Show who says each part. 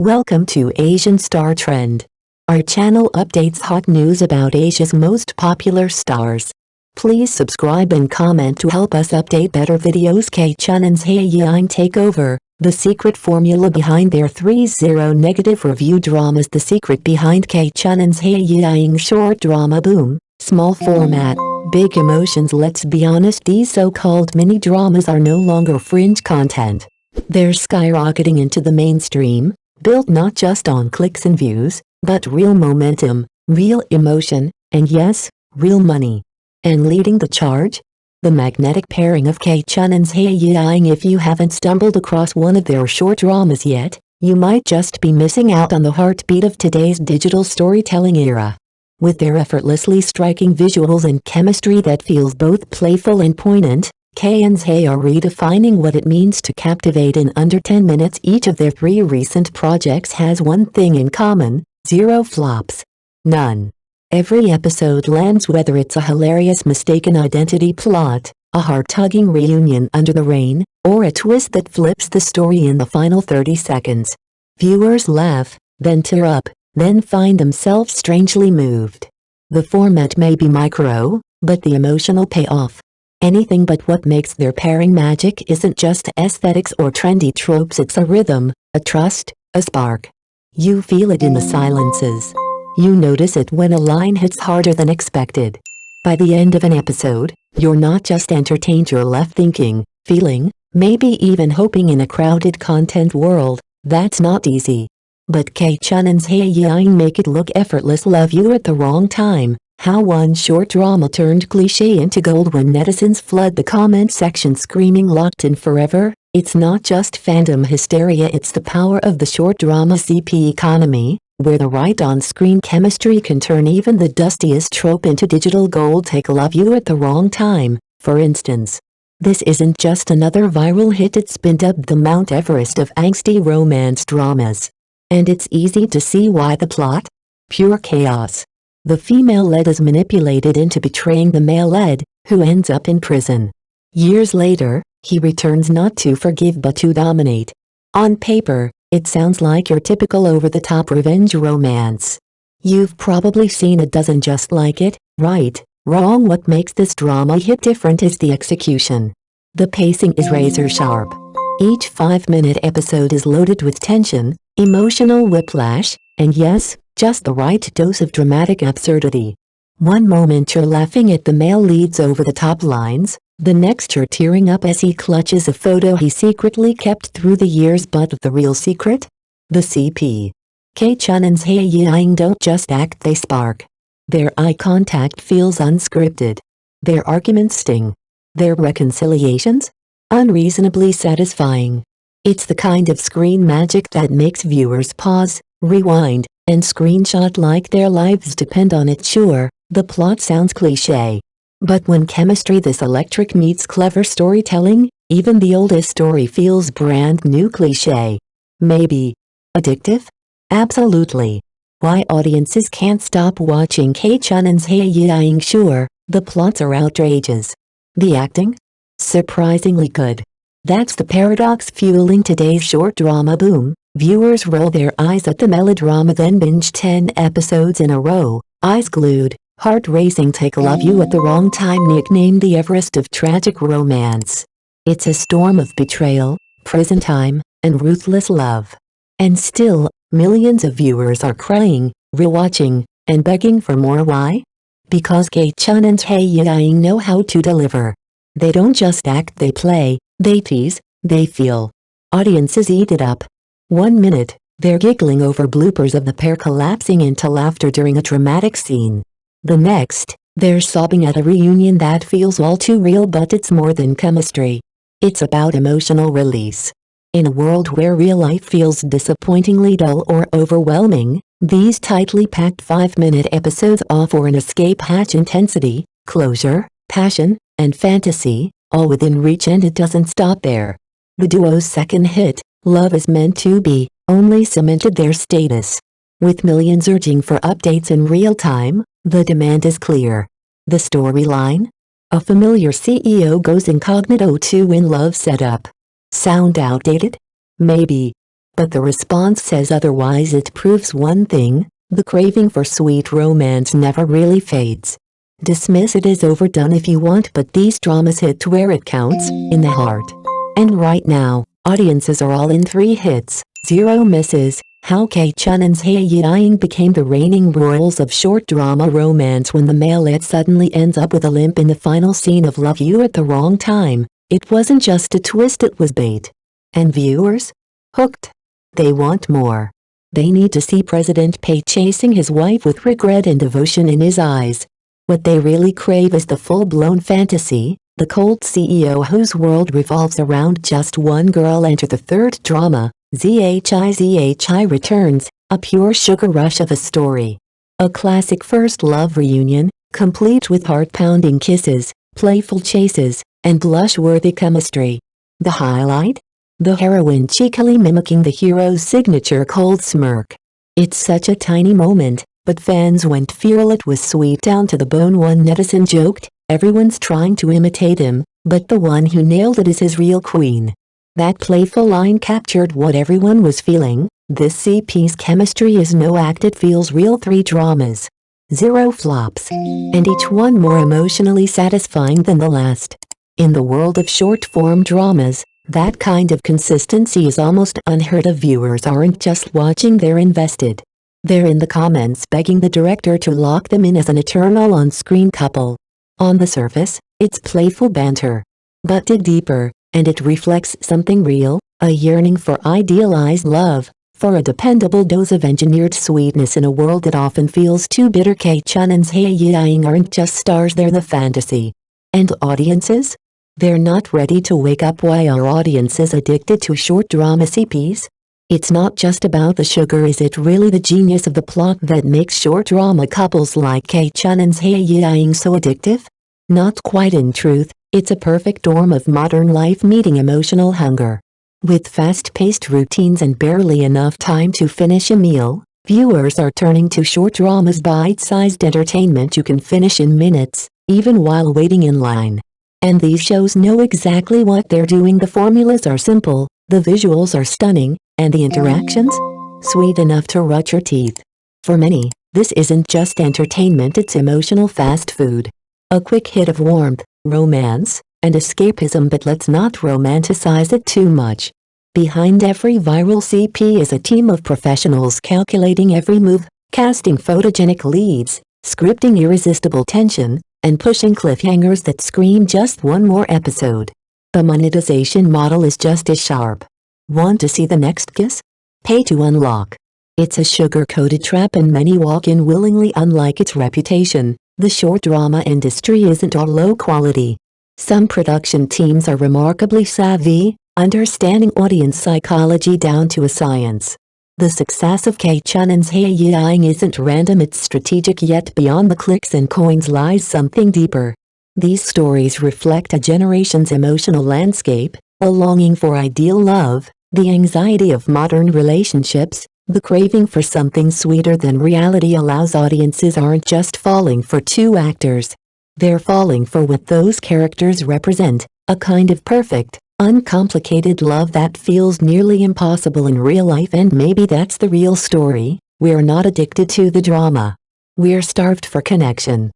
Speaker 1: Welcome to Asian Star Trend. Our channel updates hot news about Asia's most popular stars. Please subscribe and comment to help us update better videos. Chun Zhai Yiying take over. The secret formula behind their 3-0 negative review dramas. The secret behind Chun Zhai Yiying short drama boom. Small format, big emotions. Let's be honest, these so-called mini dramas are no longer fringe content. They're skyrocketing into the mainstream, built not just on clicks and views, but real momentum, real emotion, and yes, real money. And leading the charge? The magnetic pairing of Chun Zhai Yiying. If you haven't stumbled across one of their short dramas yet, you might just be missing out on the heartbeat of today's digital storytelling era. With their effortlessly striking visuals and chemistry that feels both playful and poignant, Chun Zhai are redefining what it means to captivate in under 10 minutes. Each of their 3 recent projects has one thing in common: 0 flops. None. Every episode lands, whether it's a hilarious mistaken identity plot, a heart-tugging reunion under the rain, or a twist that flips the story in the final 30 seconds. Viewers laugh, then tear up, then find themselves strangely moved. The format may be micro, but the emotional payoff, anything but. What makes their pairing magic isn't just aesthetics or trendy tropes. It's a rhythm, a trust, a spark. You feel it in the silences. You notice it when a line hits harder than expected. By the end of an episode, you're not just entertained, you're left thinking, feeling, maybe even hoping. In a crowded content world, that's not easy. But Chun Zhai Yiying make it look effortless. Love You at the Wrong Time. How one short drama turned cliché into gold when netizens flood the comment section screaming locked in forever. It's not just fandom hysteria, it's the power of the short drama CP economy, where the right on-screen chemistry can turn even the dustiest trope into digital gold. Take Love You at the Wrong Time, for instance. This isn't just another viral hit, it's been dubbed the Mount Everest of angsty romance dramas. And it's easy to see why. The plot? Pure chaos. The female lead is manipulated into betraying the male lead, who ends up in prison. Years later, he returns not to forgive but to dominate. On paper, it sounds like your typical over-the-top revenge romance. You've probably seen a dozen just like it, right? Wrong. What makes this drama hit different is the execution. The pacing is razor-sharp. Each 5-minute episode is loaded with tension, emotional whiplash, and yes, just the right dose of dramatic absurdity. One moment you're laughing at the male lead's over-the-top lines, the next you're tearing up as he clutches a photo he secretly kept through the years. But the real secret? The CP. Chun Zhai Yiying don't just act, they spark. Their eye contact feels unscripted. Their arguments sting. Their reconciliations? Unreasonably satisfying. It's the kind of screen magic that makes viewers pause, rewind, and screenshot like their lives depend on it. Sure, the plot sounds cliché. But when chemistry this electric meets clever storytelling, even the oldest story feels brand new. Cliché? Maybe. Addictive? Absolutely. Why audiences can't stop watching Chun Zhai Yiying? Sure, the plots are outrageous. The acting? Surprisingly good. That's the paradox fueling today's short drama boom. Viewers roll their eyes at the melodrama, then binge 10 episodes in a row, eyes glued, heart racing. Take Love You at the Wrong Time, nicknamed the Everest of tragic romance. It's a storm of betrayal, prison time, and ruthless love. And still, millions of viewers are crying, rewatching, and begging for more. Why? Because Chun Zhai Yiying know how to deliver. They don't just act, they play, they tease, they feel. Audiences eat it up. 1 minute, they're giggling over bloopers of the pair collapsing into laughter during a dramatic scene. The next, they're sobbing at a reunion that feels all too real. But it's more than chemistry. It's about emotional release. In a world where real life feels disappointingly dull or overwhelming, these tightly packed 5-minute episodes offer an escape hatch: intensity, closure, passion, and fantasy, all within reach. And it doesn't stop there. The duo's second hit, Love Is Meant to Be, only cemented their status. With millions urging for updates in real time, the demand is clear. The storyline? A familiar CEO goes incognito to win love setup. Sound outdated? Maybe. But the response says otherwise. It proves one thing: the craving for sweet romance never really fades. Dismiss it as overdone if you want, but these dramas hit where it counts, in the heart. And right now, audiences are all in 3 hits, 0 misses. How Chun and Zhai Yiying became the reigning royals of short drama romance. When the male lead suddenly ends up with a limp in the final scene of Love You at the wrong time, it wasn't just a twist, it was bait. And viewers? Hooked. They want more. They need to see President Pei chasing his wife with regret and devotion in his eyes. What they really crave is the full-blown fantasy, the cold CEO whose world revolves around just one girl. Enter the third drama, Zhai Returns, a pure sugar rush of a story. A classic first love reunion, complete with heart-pounding kisses, playful chases, and blush-worthy chemistry. The highlight? The heroine cheekily mimicking the hero's signature cold smirk. It's such a tiny moment, but fans went viral. It was sweet down to the bone. One netizen joked, "Everyone's trying to imitate him, but the one who nailed it is his real queen." That playful line captured what everyone was feeling. This CP's chemistry is no act, it feels real. 3 dramas. 0 flops. And each one more emotionally satisfying than the last. In the world of short-form dramas, that kind of consistency is almost unheard of. Viewers aren't just watching, they're invested. They're in the comments begging the director to lock them in as an eternal on-screen couple. On the surface, it's playful banter. But dig deeper, and it reflects something real, a yearning for idealized love, for a dependable dose of engineered sweetness in a world that often feels too bitter. Chun and Zhai Yiying aren't just stars, they're the fantasy. And audiences? They're not ready to wake up. Why are audiences addicted to short drama CPs? It's not just about the sugar. Is it really the genius of the plot that makes short drama couples like Chun and Zhai Yiying so addictive? Not quite. In truth, it's a perfect storm of modern life meeting emotional hunger. With fast-paced routines and barely enough time to finish a meal, viewers are turning to short dramas, bite-sized entertainment you can finish in minutes, even while waiting in line. And these shows know exactly what they're doing. The formulas are simple, the visuals are stunning, and the interactions? Sweet enough to rot your teeth. For many, this isn't just entertainment, it's emotional fast food. A quick hit of warmth, romance, and escapism, but let's not romanticize it too much. Behind every viral CP is a team of professionals calculating every move, casting photogenic leads, scripting irresistible tension, and pushing cliffhangers that scream just one more episode. The monetization model is just as sharp. Want to see the next kiss? Pay to unlock. It's a sugar-coated trap and many walk in willingly. Unlike its reputation, the short drama industry isn't all low quality. Some production teams are remarkably savvy, understanding audience psychology down to a science. The success of Chun and Zhai Yiying isn't random, it's strategic. Yet beyond the clicks and coins lies something deeper. These stories reflect a generation's emotional landscape, a longing for ideal love, the anxiety of modern relationships, the craving for something sweeter than reality. Allows audiences aren't just falling for 2 actors. They're falling for what those characters represent, a kind of perfect, uncomplicated love that feels nearly impossible in real life. And maybe that's the real story. We're not addicted to the drama. We're starved for connection.